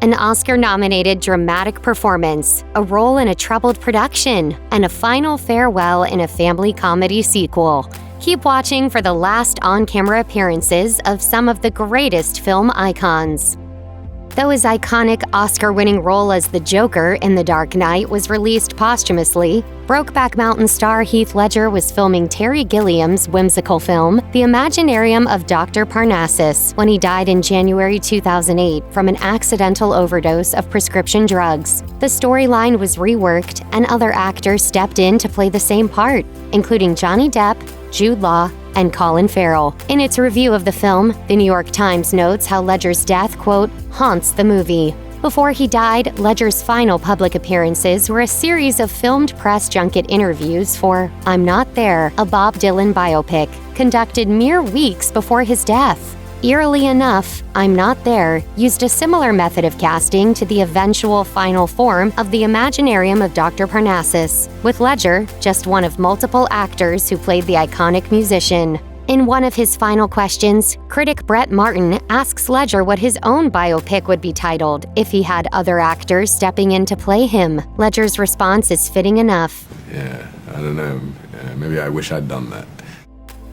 an Oscar-nominated dramatic performance, a role in a troubled production, and a final farewell in a family comedy sequel. Keep watching for the last on-camera appearances of some of the greatest film icons. Though his iconic Oscar-winning role as the Joker in The Dark Knight was released posthumously, Brokeback Mountain star Heath Ledger was filming Terry Gilliam's whimsical film, The Imaginarium of Dr. Parnassus, when he died in January 2008 from an accidental overdose of prescription drugs. The storyline was reworked, and other actors stepped in to play the same part, including Johnny Depp, Jude Law, and Colin Farrell. In its review of the film, the New York Times notes how Ledger's death, quote, haunts the movie. Before he died, Ledger's final public appearances were a series of filmed press junket interviews for I'm Not There, a Bob Dylan biopic, conducted mere weeks before his death. Eerily enough, I'm Not There used a similar method of casting to the eventual final form of The Imaginarium of Dr. Parnassus, with Ledger just one of multiple actors who played the iconic musician. In one of his final questions, critic Brett Martin asks Ledger what his own biopic would be titled if he had other actors stepping in to play him. Ledger's response is fitting enough. Yeah, I don't know. Maybe I wish I'd done that.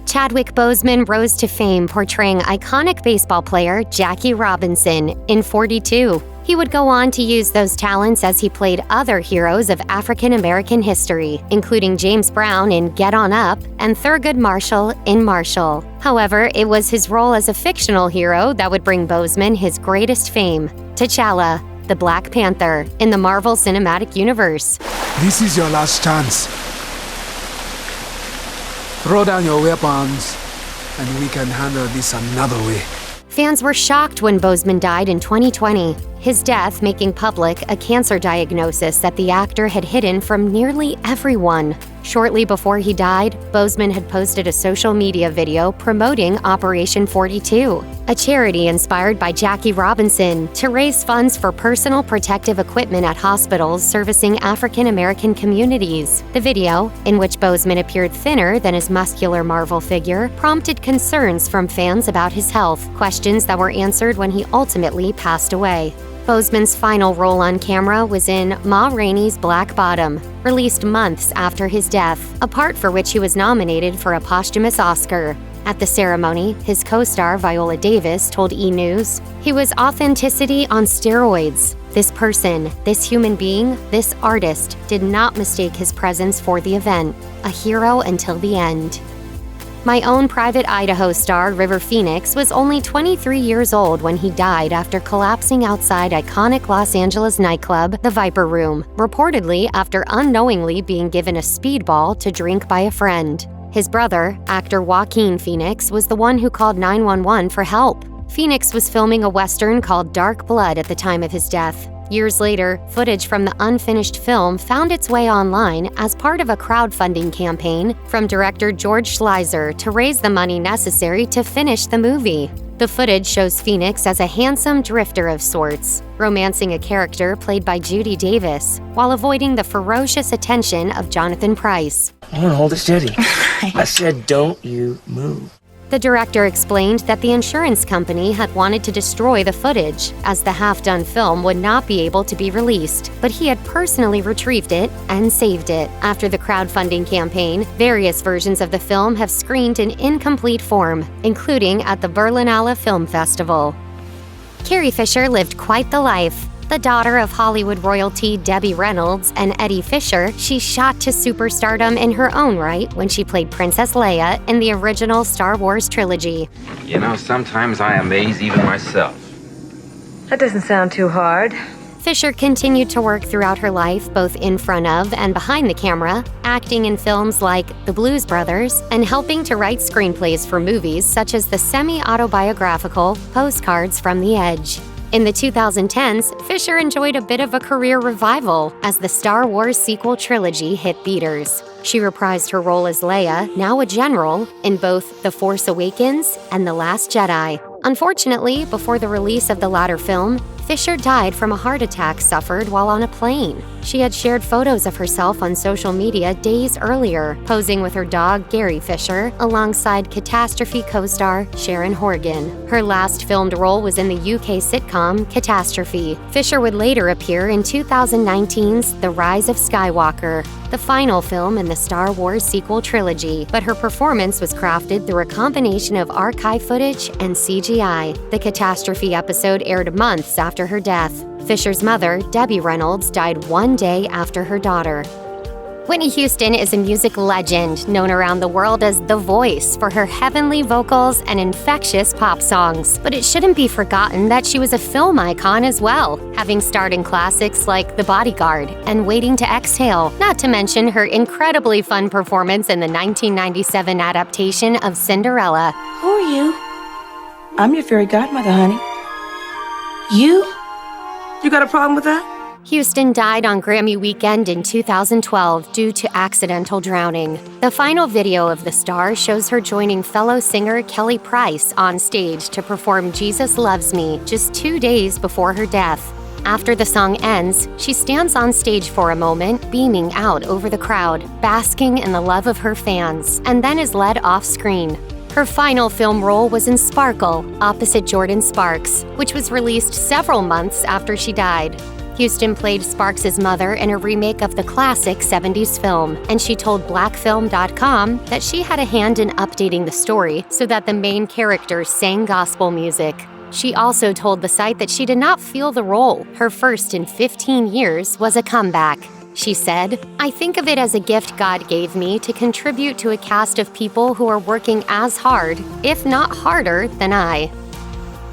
Chadwick Boseman rose to fame portraying iconic baseball player Jackie Robinson in 42. He would go on to use those talents as he played other heroes of African American history, including James Brown in Get On Up and Thurgood Marshall in Marshall. However, it was his role as a fictional hero that would bring Boseman his greatest fame, T'Challa, the Black Panther, in the Marvel Cinematic Universe. This is your last chance. Throw down your weapons, and we can handle this another way. Fans were shocked when Boseman died in 2020, his death making public a cancer diagnosis that the actor had hidden from nearly everyone. Shortly before he died, Boseman had posted a social media video promoting Operation 42, a charity inspired by Jackie Robinson to raise funds for personal protective equipment at hospitals servicing African American communities. The video, in which Boseman appeared thinner than his muscular Marvel figure, prompted concerns from fans about his health, questions that were answered when he ultimately passed away. Boseman's final role on camera was in Ma Rainey's Black Bottom, released months after his death, a part for which he was nominated for a posthumous Oscar. At the ceremony, his co-star Viola Davis told E! News, "He was authenticity on steroids. This person, this human being, this artist did not mistake his presence for the event. A hero until the end." My Own Private Idaho star River Phoenix was only 23 years old when he died after collapsing outside iconic Los Angeles nightclub, the Viper Room, reportedly after unknowingly being given a speedball to drink by a friend. His brother, actor Joaquin Phoenix, was the one who called 911 for help. Phoenix was filming a Western called Dark Blood at the time of his death. Years later, footage from the unfinished film found its way online as part of a crowdfunding campaign from director George Schleiser to raise the money necessary to finish the movie. The footage shows Phoenix as a handsome drifter of sorts, romancing a character played by Judy Davis, while avoiding the ferocious attention of Jonathan Pryce. I want to hold it steady. I said, don't you move. The director explained that the insurance company had wanted to destroy the footage, as the half-done film would not be able to be released, but he had personally retrieved it and saved it. After the crowdfunding campaign, various versions of the film have screened in incomplete form, including at the Berlinale Film Festival. Carrie Fisher lived quite the life. The daughter of Hollywood royalty Debbie Reynolds and Eddie Fisher, she shot to superstardom in her own right when she played Princess Leia in the original Star Wars trilogy. You know, sometimes I amaze even myself. That doesn't sound too hard. Fisher continued to work throughout her life, both in front of and behind the camera, acting in films like The Blues Brothers and helping to write screenplays for movies such as the semi-autobiographical Postcards from the Edge. In the 2010s, Fisher enjoyed a bit of a career revival as the Star Wars sequel trilogy hit theaters. She reprised her role as Leia, now a general, in both The Force Awakens and The Last Jedi. Unfortunately, before the release of the latter film, Fisher died from a heart attack suffered while on a plane. She had shared photos of herself on social media days earlier, posing with her dog Carrie Fisher alongside Catastrophe co-star Sharon Horgan. Her last filmed role was in the UK sitcom Catastrophe. Fisher would later appear in 2019's The Rise of Skywalker, the final film in the Star Wars sequel trilogy, but her performance was crafted through a combination of archive footage and CGI. The Catastrophe episode aired months after her death. Fisher's mother, Debbie Reynolds, died one day after her daughter. Whitney Houston is a music legend known around the world as The Voice for her heavenly vocals and infectious pop songs. But it shouldn't be forgotten that she was a film icon as well, having starred in classics like The Bodyguard and Waiting to Exhale, not to mention her incredibly fun performance in the 1997 adaptation of Cinderella. Who are you? I'm your fairy godmother, honey. You? You got a problem with that? Houston died on Grammy weekend in 2012 due to accidental drowning. The final video of the star shows her joining fellow singer Kelly Price on stage to perform Jesus Loves Me just 2 days before her death. After the song ends, she stands on stage for a moment, beaming out over the crowd, basking in the love of her fans, and then is led off screen. Her final film role was in Sparkle, opposite Jordan Sparks, which was released several months after she died. Houston played Sparks' mother in a remake of the classic 70s film, and she told blackfilm.com that she had a hand in updating the story so that the main character sang gospel music. She also told the site that she did not feel the role, her first in 15 years, was a comeback. She said, "I think of it as a gift God gave me to contribute to a cast of people who are working as hard, if not harder, than I."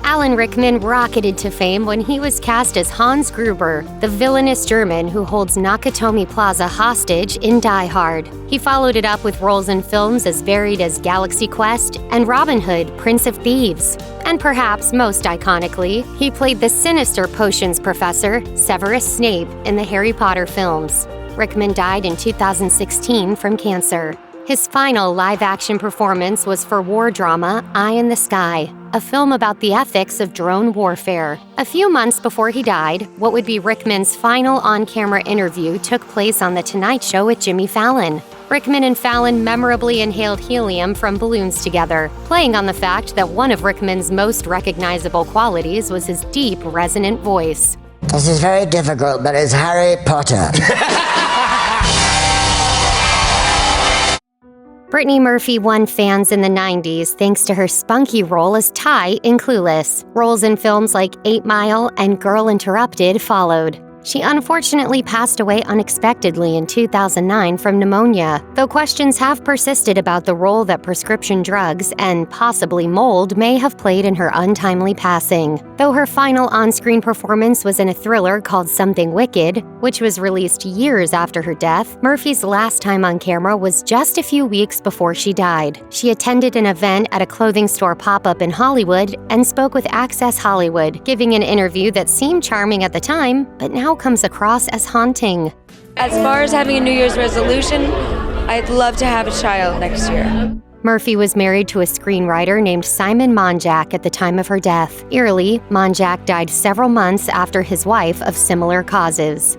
Alan Rickman rocketed to fame when he was cast as Hans Gruber, the villainous German who holds Nakatomi Plaza hostage in Die Hard. He followed it up with roles in films as varied as Galaxy Quest and Robin Hood, Prince of Thieves. And perhaps most iconically, he played the sinister potions professor, Severus Snape, in the Harry Potter films. Rickman died in 2016 from cancer. His final live-action performance was for war drama Eye in the Sky, a film about the ethics of drone warfare. A few months before he died, what would be Rickman's final on-camera interview took place on The Tonight Show with Jimmy Fallon. Rickman and Fallon memorably inhaled helium from balloons together, playing on the fact that one of Rickman's most recognizable qualities was his deep, resonant voice. This is very difficult, but it's Harry Potter. Brittany Murphy won fans in the 90s thanks to her spunky role as Ty in Clueless. Roles in films like 8 Mile and Girl Interrupted followed. She unfortunately passed away unexpectedly in 2009 from pneumonia, though questions have persisted about the role that prescription drugs and possibly mold may have played in her untimely passing. Though her final on-screen performance was in a thriller called Something Wicked, which was released years after her death, Murphy's last time on camera was just a few weeks before she died. She attended an event at a clothing store pop-up in Hollywood and spoke with Access Hollywood, giving an interview that seemed charming at the time, but now comes across as haunting. As far as having a New Year's resolution, I'd love to have a child next year. Murphy was married to a screenwriter named Simon Monjack at the time of her death. Eerily, Monjack died several months after his wife of similar causes.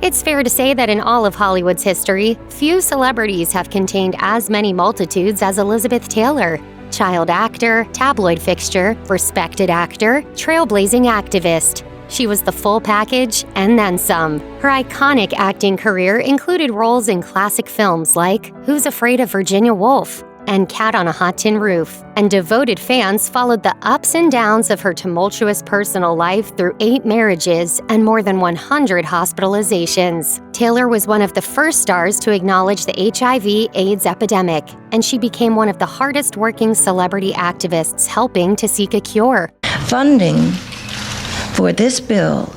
It's fair to say that in all of Hollywood's history, few celebrities have contained as many multitudes as Elizabeth Taylor. Child actor, tabloid fixture, respected actor, trailblazing activist. She was the full package and then some. Her iconic acting career included roles in classic films like Who's Afraid of Virginia Woolf and Cat on a Hot Tin Roof, and devoted fans followed the ups and downs of her tumultuous personal life through 8 marriages and more than 100 hospitalizations. Taylor was one of the first stars to acknowledge the HIV/AIDS epidemic, and she became one of the hardest-working celebrity activists helping to seek a cure. Funding for this bill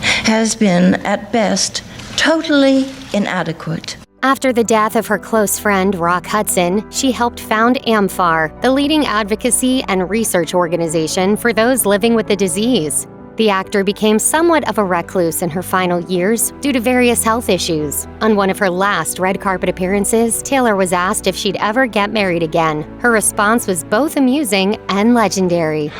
has been, at best, totally inadequate. After the death of her close friend, Rock Hudson, she helped found AMFAR, the leading advocacy and research organization for those living with the disease. The actor became somewhat of a recluse in her final years due to various health issues. On one of her last red carpet appearances, Taylor was asked if she'd ever get married again. Her response was both amusing and legendary.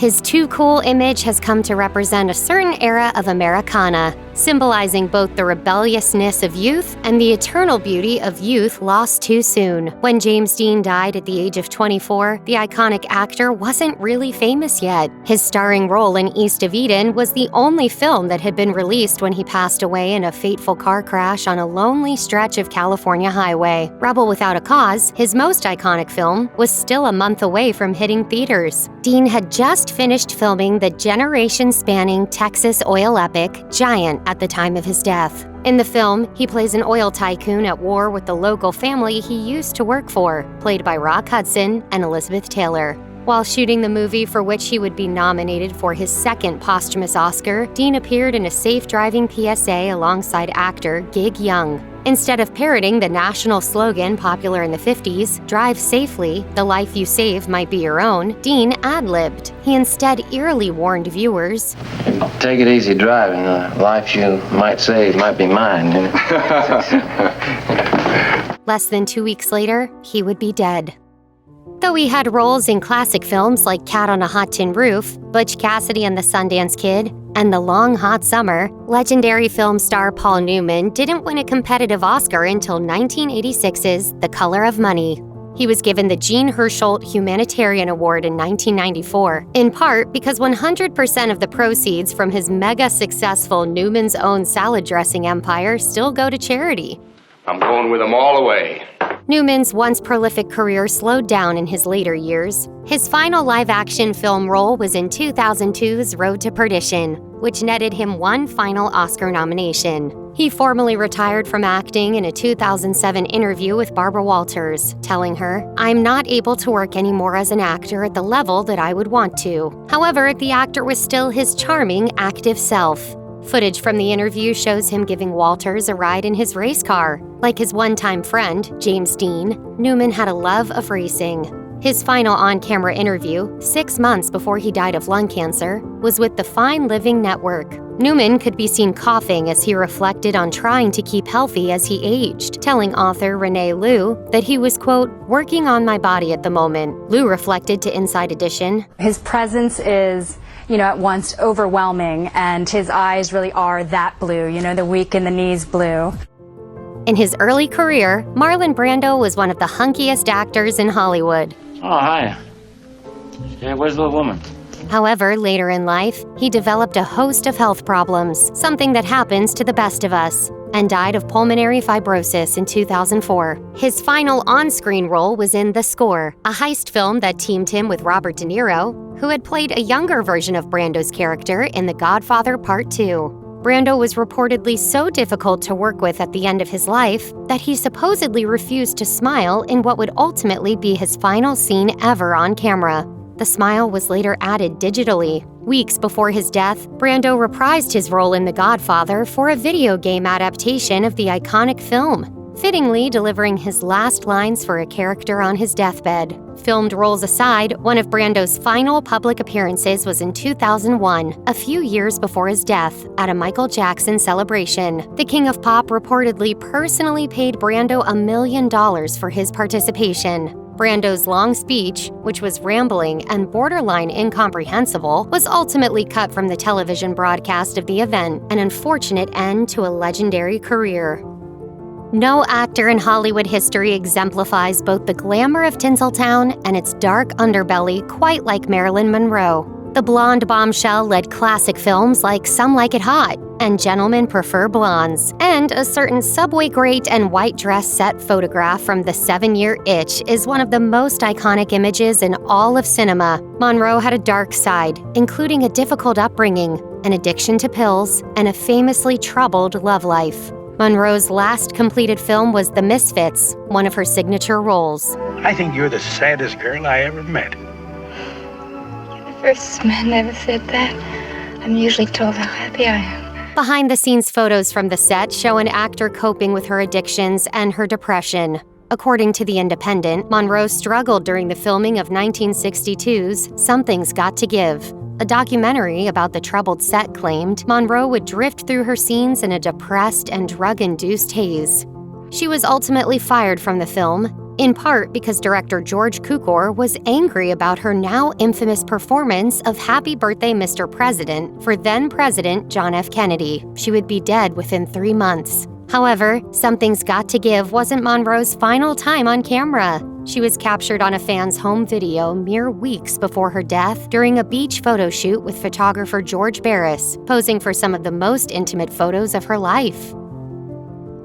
His too cool image has come to represent a certain era of Americana, symbolizing both the rebelliousness of youth and the eternal beauty of youth lost too soon. When James Dean died at the age of 24, the iconic actor wasn't really famous yet. His starring role in East of Eden was the only film that had been released when he passed away in a fateful car crash on a lonely stretch of California highway. Rebel Without a Cause, his most iconic film, was still a month away from hitting theaters. Dean had just finished filming the generation-spanning Texas oil epic Giant at the time of his death. In the film, he plays an oil tycoon at war with the local family he used to work for, played by Rock Hudson and Elizabeth Taylor. While shooting the movie for which he would be nominated for his second posthumous Oscar, Dean appeared in a safe-driving PSA alongside actor Gig Young. Instead of parroting the national slogan popular in the 50s, "Drive safely, the life you save might be your own," Dean ad-libbed. He instead eerily warned viewers, "Take it easy driving. The life you might save might be mine." Less than 2 weeks later, he would be dead. Though he had roles in classic films like Cat on a Hot Tin Roof, Butch Cassidy and the Sundance Kid, and The Long Hot Summer, legendary film star Paul Newman didn't win a competitive Oscar until 1986's The Color of Money. He was given the Jean Hersholt Humanitarian Award in 1994, in part because 100% of the proceeds from his mega-successful Newman's Own salad dressing empire still go to charity. I'm going with them all the way. Newman's once prolific career slowed down in his later years. His final live-action film role was in 2002's Road to Perdition, which netted him one final Oscar nomination. He formally retired from acting in a 2007 interview with Barbara Walters, telling her, "I'm not able to work anymore as an actor at the level that I would want to." However, the actor was still his charming, active self. Footage from the interview shows him giving Walters a ride in his race car. Like his one-time friend, James Dean, Newman had a love of racing. His final on-camera interview, 6 months before he died of lung cancer, was with the Fine Living Network. Newman could be seen coughing as he reflected on trying to keep healthy as he aged, telling author Renee Liu that he was, quote, "working on my body at the moment." Liu reflected to Inside Edition, "His presence is, at once overwhelming, and his eyes really are that blue, the weak in the knees blue." In his early career, Marlon Brando was one of the hunkiest actors in Hollywood. Oh, hi. Yeah, where's the little woman? However, later in life, he developed a host of health problems, something that happens to the best of us, and died of pulmonary fibrosis in 2004. His final on-screen role was in The Score, a heist film that teamed him with Robert De Niro, who had played a younger version of Brando's character in The Godfather Part 2. Brando was reportedly so difficult to work with at the end of his life that he supposedly refused to smile in what would ultimately be his final scene ever on camera. The smile was later added digitally. Weeks before his death, Brando reprised his role in The Godfather for a video game adaptation of the iconic film, fittingly delivering his last lines for a character on his deathbed. Filmed roles aside, one of Brando's final public appearances was in 2001, a few years before his death, at a Michael Jackson celebration. The King of Pop reportedly personally paid Brando $1 million for his participation. Brando's long speech, which was rambling and borderline incomprehensible, was ultimately cut from the television broadcast of the event, an unfortunate end to a legendary career. No actor in Hollywood history exemplifies both the glamour of Tinseltown and its dark underbelly quite like Marilyn Monroe. The blonde bombshell led classic films like Some Like It Hot and Gentlemen Prefer Blondes, and a certain subway grate and white dress set photograph from The 7-Year Itch is one of the most iconic images in all of cinema. Monroe had a dark side, including a difficult upbringing, an addiction to pills, and a famously troubled love life. Monroe's last completed film was The Misfits, one of her signature roles. "I think you're the saddest girl I ever met." The first man never said that. I'm usually told how happy I am. Behind-the-scenes photos from the set show an actor coping with her addictions and her depression. According to The Independent, Monroe struggled during the filming of 1962's Something's Got to Give. A documentary about the troubled set claimed Monroe would drift through her scenes in a depressed and drug-induced haze. She was ultimately fired from the film. in part because director George Cukor was angry about her now infamous performance of Happy Birthday, Mr. President for then-President John F. Kennedy. She would be dead within 3 months. However, Something's Got to Give wasn't Monroe's final time on camera. She was captured on a fan's home video mere weeks before her death during a beach photo shoot with photographer George Barris, posing for some of the most intimate photos of her life.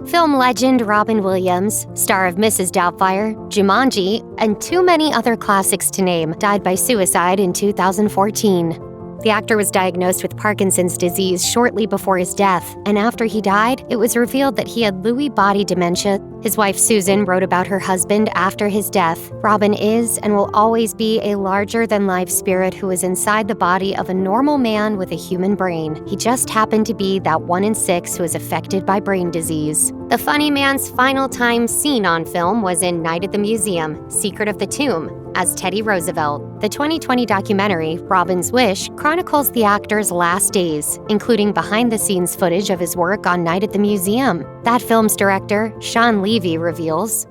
Film legend Robin Williams, star of Mrs. Doubtfire, Jumanji, and too many other classics to name, died by suicide in 2014. The actor was diagnosed with Parkinson's disease shortly before his death, and after he died, it was revealed that he had Lewy body dementia. His wife Susan wrote about her husband after his death. Robin is and will always be a larger-than-life spirit who is inside the body of a normal man with a human brain. He just happened to be that 1 in 6 who is affected by brain disease. The funny man's final time seen on film was in Night at the Museum, Secret of the Tomb, as Teddy Roosevelt. The 2020 documentary, Robin's Wish, chronicles the actor's last days, including behind-the-scenes footage of his work on Night at the Museum. That film's director, Sean Levy, reveals,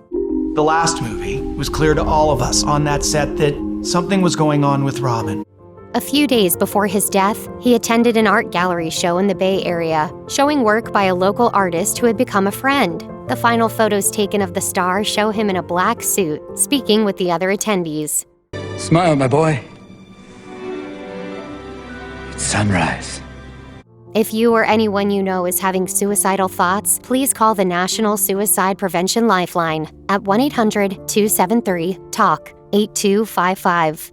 "The last movie was clear to all of us on that set that something was going on with Robin." A few days before his death, he attended an art gallery show in the Bay Area, showing work by a local artist who had become a friend. The final photos taken of the star show him in a black suit, speaking with the other attendees. "Smile, my boy. It's sunrise." If you or anyone you know is having suicidal thoughts, please call the National Suicide Prevention Lifeline at 1-800-273-TALK 8255.